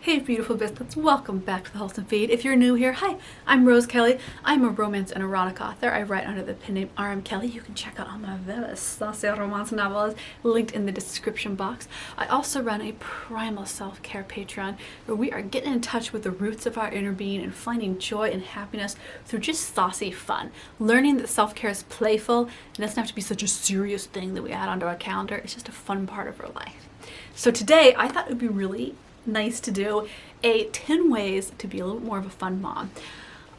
Hey beautiful biscuits, welcome back to the Wholesome Feed. If you're new here, hi, I'm Rose Kelly. I'm a romance and erotic author. I write under the pen name RM Kelly. You can check out all my very saucy romance novels linked in the description box. I also run a primal self-care Patreon where we are getting in touch with the roots of our inner being and finding joy and happiness through just saucy fun. Learning that self-care is playful and doesn't have to be such a serious thing that we add onto our calendar. It's just a fun part of our life. So today I thought it would be really nice to do a 10 ways to be a little bit more of a fun mom.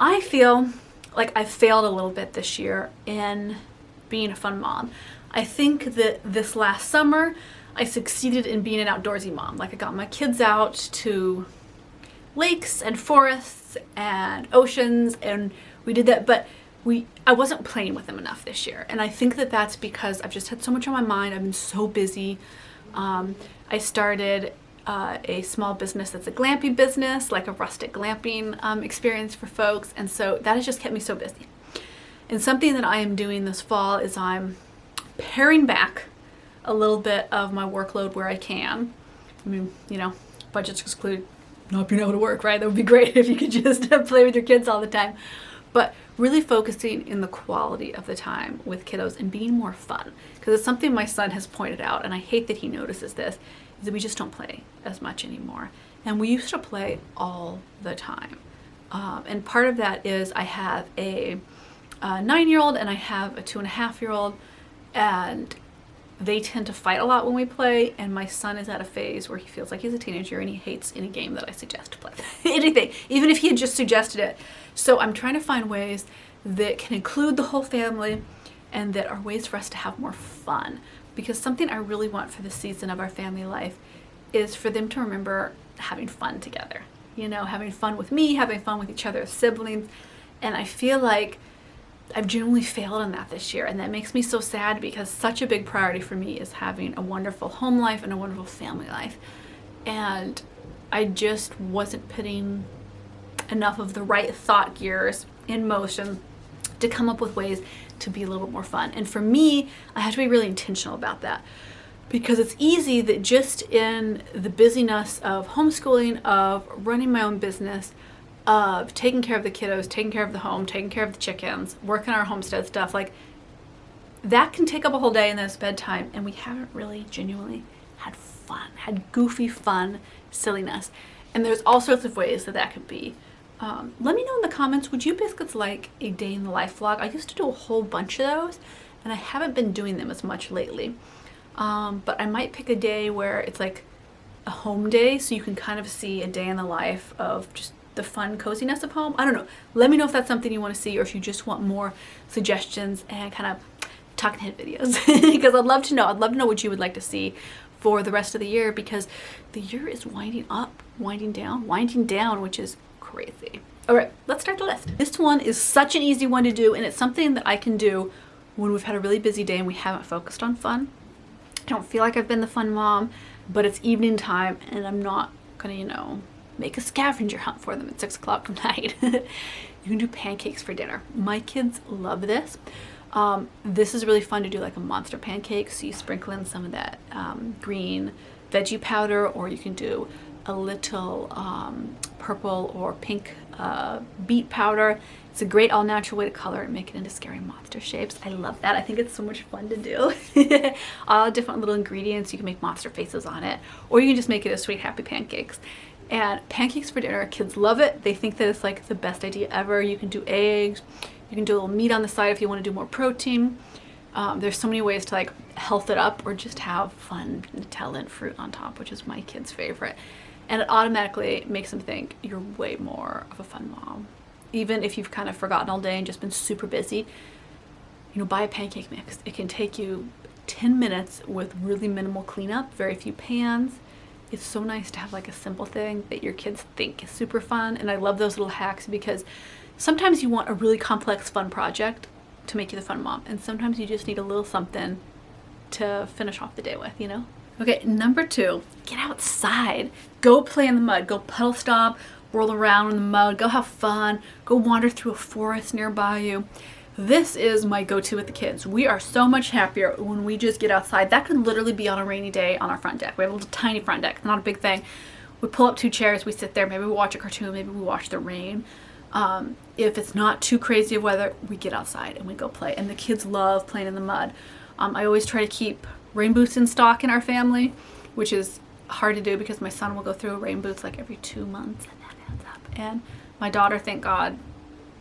I feel like I failed a little bit this year in being a fun mom. I think that this last summer I succeeded in being an outdoorsy mom. Like I got my kids out to lakes and forests and oceans and we did that, but I wasn't playing with them enough this year. And I think that that's because I've just had so much on my mind. I've been so busy. I started a small business that's a glamping business, like a rustic glamping experience for folks, and so that has just kept me so busy. And something that I am doing this fall is I'm paring back a little bit of my workload where I can. I mean, you know, budgets exclude not being able to work, right? That would be great if you could just play with your kids all the time. But really focusing in the quality of the time with kiddos and being more fun. Because it's something my son has pointed out, and I hate that he notices this, is that we just don't play as much anymore. And we used to play all the time. And part of that is I have a 9-year-old and I have a 2.5-year-old, and they tend to fight a lot when we play, and my son is at a phase where he feels like he's a teenager and he hates any game that I suggest to play. Anything, even if he had just suggested it. So I'm trying to find ways that can include the whole family and that are ways for us to have more fun. Because something I really want for this season of our family life is for them to remember having fun together. You know, having fun with me, having fun with each other as siblings. And I feel like I've genuinely failed in that this year, and that makes me so sad because such a big priority for me is having a wonderful home life and a wonderful family life. And I just wasn't putting enough of the right thought gears in motion to come up with ways to be a little bit more fun. And for me, I have to be really intentional about that, because it's easy that just in the busyness of homeschooling, of running my own business, of taking care of the kiddos, taking care of the home, taking care of the chickens, working our homestead stuff, like that can take up a whole day and then it's bedtime, and we haven't really genuinely had fun, had goofy fun, silliness. And there's all sorts of ways that that could be. Let me know in the comments, would you biscuits like a day in the life vlog? I used to do a whole bunch of those and I haven't been doing them as much lately. But I might pick a day where it's like a home day, so you can kind of see a day in the life of just the fun coziness of home. I don't know. Let me know if that's something you want to see, or if you just want more suggestions and kind of talking head videos. Because I'd love to know. I'd love to know what you would like to see for the rest of the year, because the year is winding up, winding down, which is crazy. All right, let's start the list. This one is such an easy one to do, and it's something that I can do when we've had a really busy day and we haven't focused on fun. I don't feel like I've been the fun mom, but it's evening time and I'm not gonna, you know, make a scavenger hunt for them at 6 o'clock at night. You can do pancakes for dinner. My kids love this. This is really fun to do, like a monster pancake. So you sprinkle in some of that green veggie powder, or you can do a little purple or pink beet powder. It's a great all natural way to color and make it into scary monster shapes. I love that. I think it's so much fun to do. All different little ingredients. You can make monster faces on it, or you can just make it as sweet happy pancakes. And pancakes for dinner, kids love it. They think that it's like the best idea ever. You can do eggs, you can do a little meat on the side if you want to do more protein. There's so many ways to like health it up, or just have fun Nutella and fruit on top, which is my kids' favorite. And it automatically makes them think you're way more of a fun mom. Even if you've kind of forgotten all day and just been super busy, you know, buy a pancake mix. It can take you 10 minutes with really minimal cleanup, very few pans. It's so nice to have like a simple thing that your kids think is super fun. And I love those little hacks, because sometimes you want a really complex fun project to make you the fun mom, and sometimes you just need a little something to finish off the day with, you know? Okay, number 2, get outside. Go play in the mud. Go puddle stomp, roll around in the mud, go have fun, go wander through a forest nearby you. This is my go-to with the kids. We are so much happier when we just get outside. That could literally be on a rainy day on our front deck. We have a little tiny front deck, not a big thing. we pull up 2 chairs, we sit there, maybe we watch a cartoon, maybe we watch the rain. If it's not too crazy of weather, we get outside and we go play. And the kids love playing in the mud. I always try to keep rain boots in stock in our family, which is hard to do because my son will go through rain boots like every 2 months, and that adds up. And my daughter, thank God,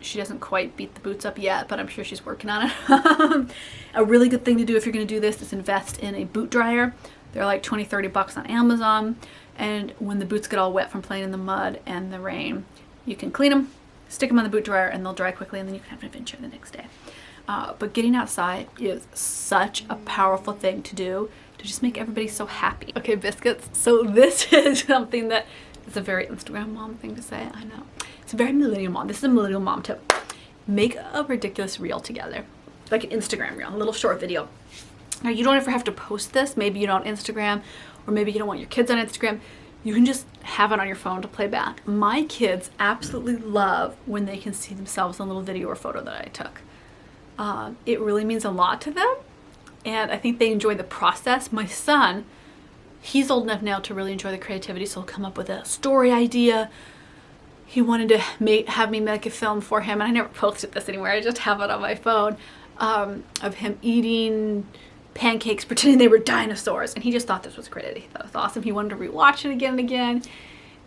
she doesn't quite beat the boots up yet, but I'm sure she's working on it. A really good thing to do if you're going to do this is invest in a boot dryer. They're like 20-30 bucks on Amazon. And when the boots get all wet from playing in the mud and the rain, you can clean them, stick them on the boot dryer, and they'll dry quickly, and then you can have an adventure the next day. But getting outside is such a powerful thing to do to just make everybody so happy. Okay, biscuits. So this is something that is a very Instagram mom thing to say. I know. It's a very millennial mom. This is a millennial mom tip. Make a ridiculous reel together. Like an Instagram reel, a little short video. Now, you don't ever have to post this. Maybe you don't Instagram, or maybe you don't want your kids on Instagram. You can just have it on your phone to play back. My kids absolutely love when they can see themselves in a little video or photo that I took. It really means a lot to them, and I think they enjoy the process. My son, he's old enough now to really enjoy the creativity, so he'll come up with a story idea. He wanted to have me make a film for him, and I never posted this anywhere. I just have it on my phone, of him eating pancakes pretending they were dinosaurs, and he just thought this was great. He thought it was awesome. He wanted to rewatch it again and again,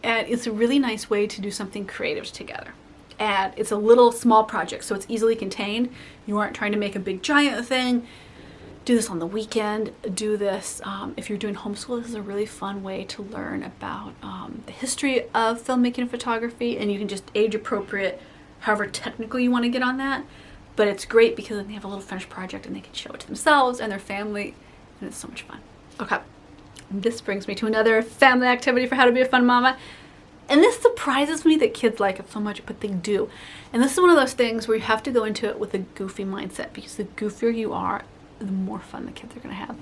and it's a really nice way to do something creative together. And it's a little small project, so it's easily contained. You aren't trying to make a big giant thing. Do this on the weekend. Do this if you're doing homeschool. This is a really fun way to learn about the history of filmmaking and photography, and you can just age appropriate however technical you want to get on that. But it's great because then they have a little finished project and they can show it to themselves and their family, and it's so much fun. Okay, this brings me to another family activity for how to be a fun mama. And this surprises me that kids like it so much, but they do. And this is one of those things where you have to go into it with a goofy mindset, because the goofier you are, the more fun the kids are going to have.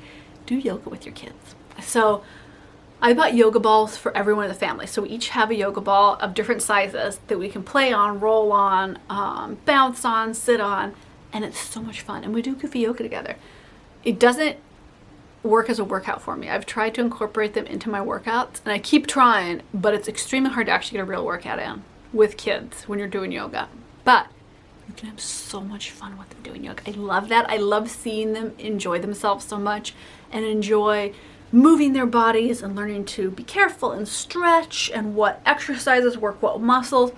Do yoga with your kids. So I bought yoga balls for everyone in the family. So we each have a yoga ball of different sizes that we can play on, roll on, bounce on, sit on, and it's so much fun. And we do goofy yoga together. It doesn't work as a workout for me. I've tried to incorporate them into my workouts, and I keep trying, but it's extremely hard to actually get a real workout in with kids when you're doing yoga. But you can have so much fun with them doing yoga. I love that. I love seeing them enjoy themselves so much and enjoy moving their bodies and learning to be careful and stretch and what exercises work what muscles.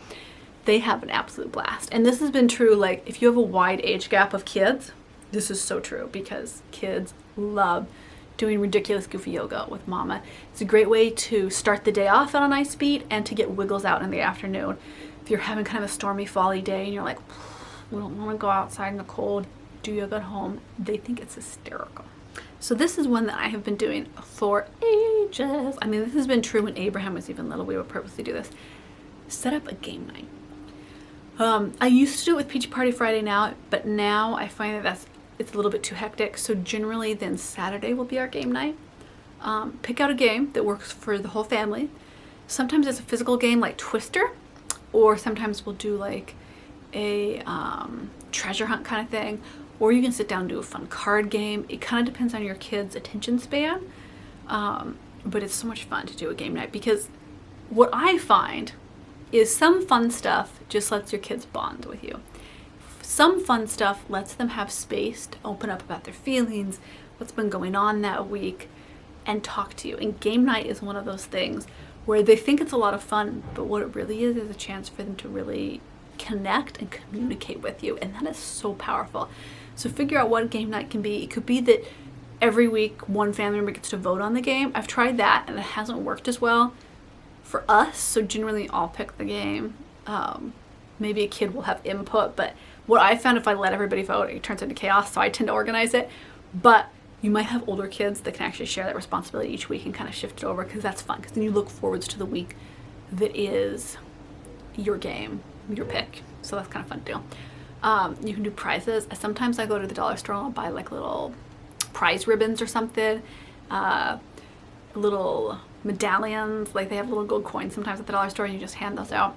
They have an absolute blast. And this has been true, like, if you have a wide age gap of kids, this is so true, because kids love doing ridiculous goofy yoga with mama. It's a great way to start the day off on a nice beat and to get wiggles out in the afternoon. If you're having kind of a stormy, fally day and you're like, we don't want to go outside in the cold, do yoga at home, they think it's hysterical. So this is one that I have been doing for ages. I mean, this has been true when Abraham was even little. We would purposely do this. Set up a game night. I used to do it with Peachy Party Friday now, but now I find that it's a little bit too hectic. So generally then Saturday will be our game night. Pick out a game that works for the whole family. Sometimes it's a physical game like Twister, or sometimes we'll do like a treasure hunt kind of thing, or you can sit down and do a fun card game. It kind of depends on your kids' attention span, but it's so much fun to do a game night, because what I find is some fun stuff just lets your kids bond with you. Some fun stuff lets them have space to open up about their feelings, what's been going on that week, and talk to you. And game night is one of those things where they think it's a lot of fun, but what it really is a chance for them to really connect and communicate with you, and that is so powerful. So figure out what game night can be. It could be that every week one family member gets to vote on the game. I've tried that and it hasn't worked as well for us, so generally I'll pick the game. Maybe a kid will have input, but what I found, if I let everybody vote, it turns into chaos, so I tend to organize it. But you might have older kids that can actually share that responsibility each week and kind of shift it over, because that's fun, because then you look forwards to the week that is your game, your pick. So that's kind of fun to do. You can do prizes. Sometimes I go to the dollar store and I'll buy like little prize ribbons or something, little medallions, like they have little gold coins sometimes at the dollar store, and you just hand those out.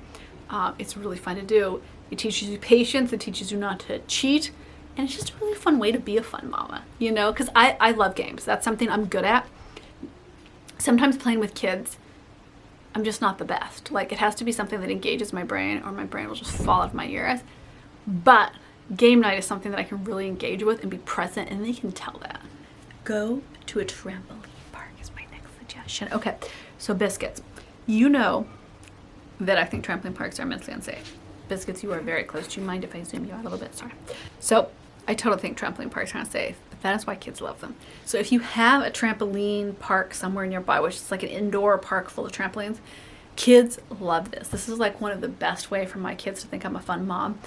It's really fun to do. It teaches you patience, it teaches you not to cheat, and it's just a really fun way to be a fun mama, you know, because I love games. That's something I'm good at. Sometimes playing with kids I'm just not the best. Like, it has to be something that engages my brain or my brain will just fall out of my ears. But game night is something that I can really engage with and be present, and they can tell that. Go to a trampoline park is my next suggestion. Okay, so Biscuits. You know that I think trampoline parks are mentally unsafe. Biscuits, you are very close. Do you mind if I zoom you out a little bit? Sorry. So I totally think trampoline parks aren't safe, but that is why kids love them. So if you have a trampoline park somewhere nearby, which is like an indoor park full of trampolines, kids love this. This is like one of the best way for my kids to think I'm a fun mom.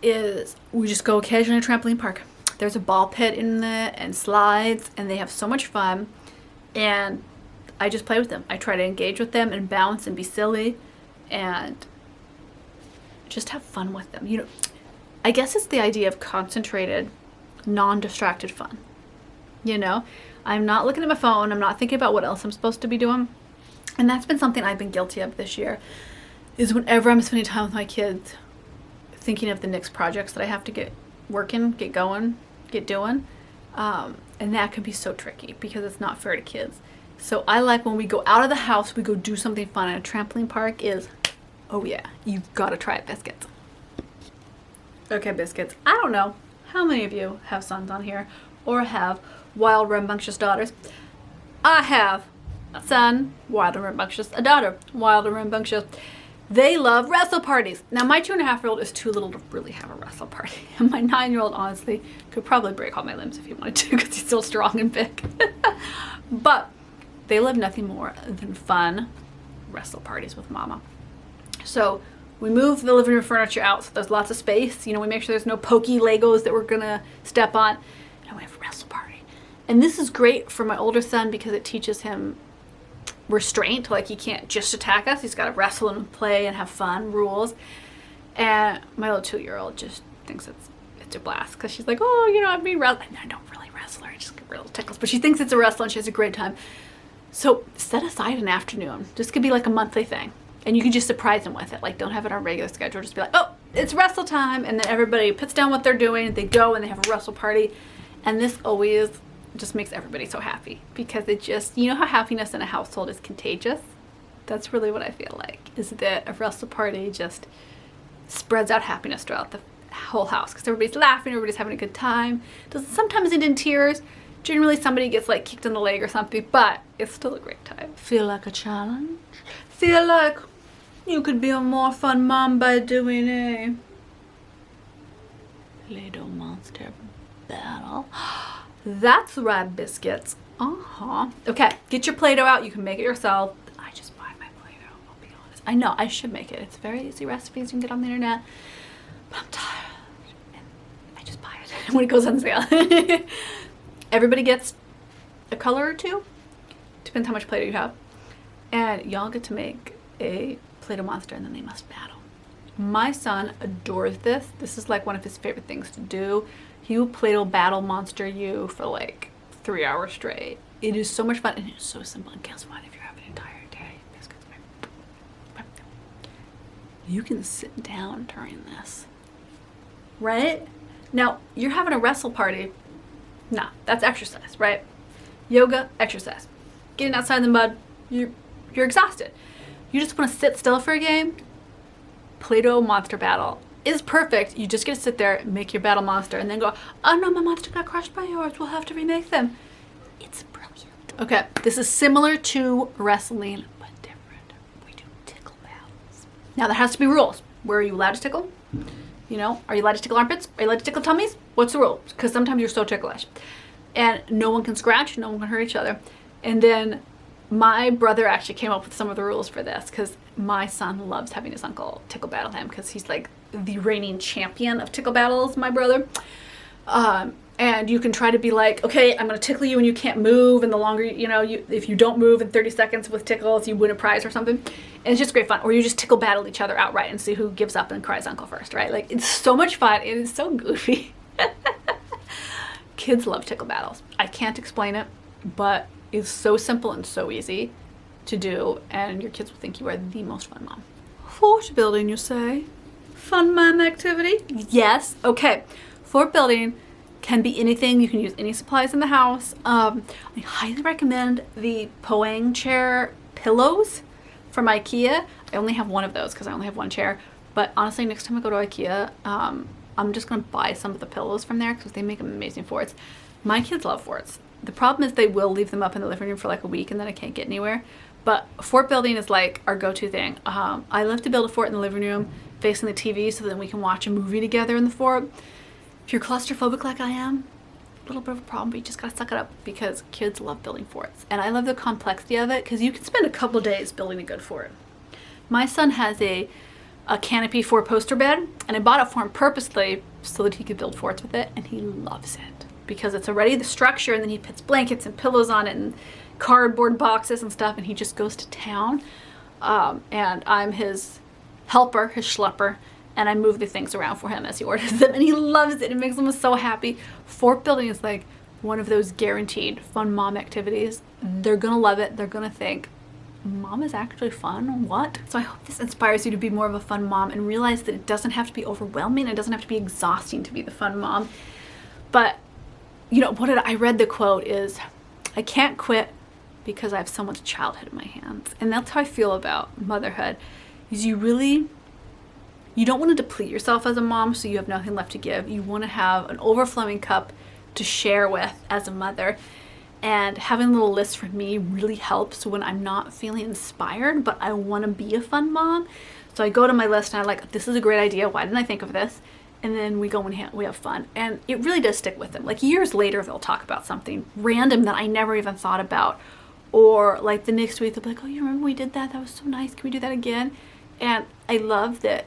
Is we just go occasionally to a trampoline park. There's a ball pit in there and slides, and they have so much fun. And I just play with them. I try to engage with them and bounce and be silly and just have fun with them. You know, I guess it's the idea of concentrated, non-distracted fun. You know, I'm not looking at my phone. I'm not thinking about what else I'm supposed to be doing. And that's been something I've been guilty of this year, is whenever I'm spending time with my kids, thinking of the next projects that I have to get working, get going, get doing. And that can be so tricky because it's not fair to kids. So I like when we go out of the house, we go do something fun. And a trampoline park is, oh yeah, you've got to try it, Biscuits. Okay, Biscuits, I don't know how many of you have sons on here or have wild, rambunctious daughters. I have a son, wild and rambunctious, a daughter, wild and rambunctious. They love wrestle parties. Now, my 2.5-year-old is too little to really have a wrestle party. And my 9-year-old, honestly, could probably break all my limbs if he wanted to because he's still strong and big. But they love nothing more than fun wrestle parties with mama. So we move the living room furniture out so there's lots of space. You know, we make sure there's no pokey Legos that we're going to step on. And we have a wrestle party. And this is great for my older son because it teaches him restraint. Like, he can't just attack us. He's got to wrestle and play and have fun, rules. And my little 2-year-old just thinks it's a blast because she's like, oh, you know, I've been wrestling. I don't really wrestle her. I just get real tickles. But she thinks it's a wrestle and she has a great time. So set aside an afternoon. This could be like a monthly thing. And you can just surprise them with it. Like, don't have it on regular schedule. Just be like, oh, it's wrestle time. And then everybody puts down what they're doing. They go and they have a wrestle party. And this always just makes everybody so happy because it just, you know how happiness in a household is contagious? That's really what I feel like, is that a wrestle party just spreads out happiness throughout the whole house because everybody's laughing, everybody's having a good time. Doesn't sometimes end in tears. Generally somebody gets like kicked in the leg or something, but it's still a great time. Feel like a challenge? Feel like you could be a more fun mom by doing a Play-Doh monster battle. That's right, Biscuits. Okay, get your Play-Doh out. You can make it yourself. I just buy my Play-Doh, I'll be honest. I know, I should make it. It's very easy recipes you can get on the internet. But I'm tired. And I just buy it when it goes on sale. Everybody gets a color or two. Depends how much Play-Doh you have. And y'all get to make a Play-Doh monster and then they must battle. My son adores this. This is like one of his favorite things to do. He will Play-Doh battle monster you for like 3 hours straight. It is so much fun and it's so simple. And guess what? If you have an entire day, you can sit down during this. Right? Now, you're having a wrestle party. Nah, that's exercise, right? Yoga, exercise. Getting outside in the mud, you're exhausted. You just want to sit still for a game? Play-Doh monster battle is perfect. You just get to sit there, make your battle monster, and then go, oh no, my monster got crushed by yours. We'll have to remake them. It's brilliant. Okay, this is similar to wrestling, but different. We do tickle battles. Now there has to be rules. Where are you allowed to tickle? You know, are you allowed to tickle armpits? Are you allowed to tickle tummies? What's the rule? Because sometimes you're so ticklish. And no one can scratch, no one can hurt each other. And then my brother actually came up with some of the rules for this because my son loves having his uncle tickle battle him because he's like the reigning champion of tickle battles, my brother. And you can try to be like, okay, I'm going to tickle you and you can't move. And the longer, you know, if you don't move in 30 seconds with tickles, you win a prize or something. And it's just great fun. Or you just tickle battle each other outright and see who gives up and cries uncle first, right? Like, it's so much fun. It is so goofy. Kids love tickle battles. I can't explain it, but it's so simple and so easy to do. And your kids will think you are the most fun mom. Fort building, you say? Fun mom activity? Yes. Okay. Fort building can be anything. You can use any supplies in the house. I highly recommend the Poang chair pillows. From IKEA, I only have one of those because I only have one chair. But honestly, next time I go to IKEA, I'm just going to buy some of the pillows from there because they make amazing forts. My kids love forts. The problem is they will leave them up in the living room for like a week and then I can't get anywhere. But fort building is like our go-to thing. I love to build a fort in the living room facing the TV so that we can watch a movie together in the fort. If you're claustrophobic like I am, a little bit of a problem, but you just gotta suck it up because kids love building forts. And I love the complexity of it because you can spend a couple of days building a good fort. My son has a canopy 4-poster bed, and I bought it for him purposely so that he could build forts with it, and he loves it because it's already the structure, and then he puts blankets and pillows on it and cardboard boxes and stuff, and he just goes to town. And I'm his helper, his schlepper, and I move the things around for him as he orders them, and he loves it. It makes him so happy. Fort building is like one of those guaranteed fun mom activities. They're gonna love it. They're gonna think, mom is actually fun, what? So I hope this inspires you to be more of a fun mom and realize that it doesn't have to be overwhelming. It doesn't have to be exhausting to be the fun mom. But, you know, I read the quote is, I can't quit because I have so much childhood in my hands. And that's how I feel about motherhood, is you don't want to deplete yourself as a mom so you have nothing left to give. You want to have an overflowing cup to share with as a mother. And having a little list for me really helps when I'm not feeling inspired, but I want to be a fun mom. So I go to my list and I'm like, this is a great idea. Why didn't I think of this? And then we go and we have fun. And it really does stick with them. Like years later, they'll talk about something random that I never even thought about. Or like the next week, they'll be like, oh, you remember we did that? That was so nice. Can we do that again? And I love that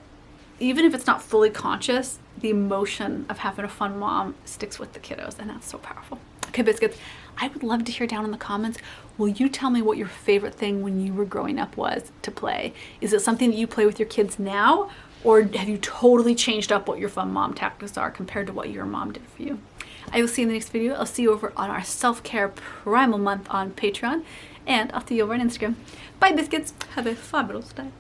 even if it's not fully conscious, the emotion of having a fun mom sticks with the kiddos. And that's so powerful. Okay, biscuits, I would love to hear down in the comments, will you tell me what your favorite thing when you were growing up was to play? Is it something that you play with your kids now? Or have you totally changed up what your fun mom tactics are compared to what your mom did for you? I will see you in the next video. I'll see you over on our self-care primal month on Patreon. And I'll see you over on Instagram. Bye, biscuits. Have a fabulous day.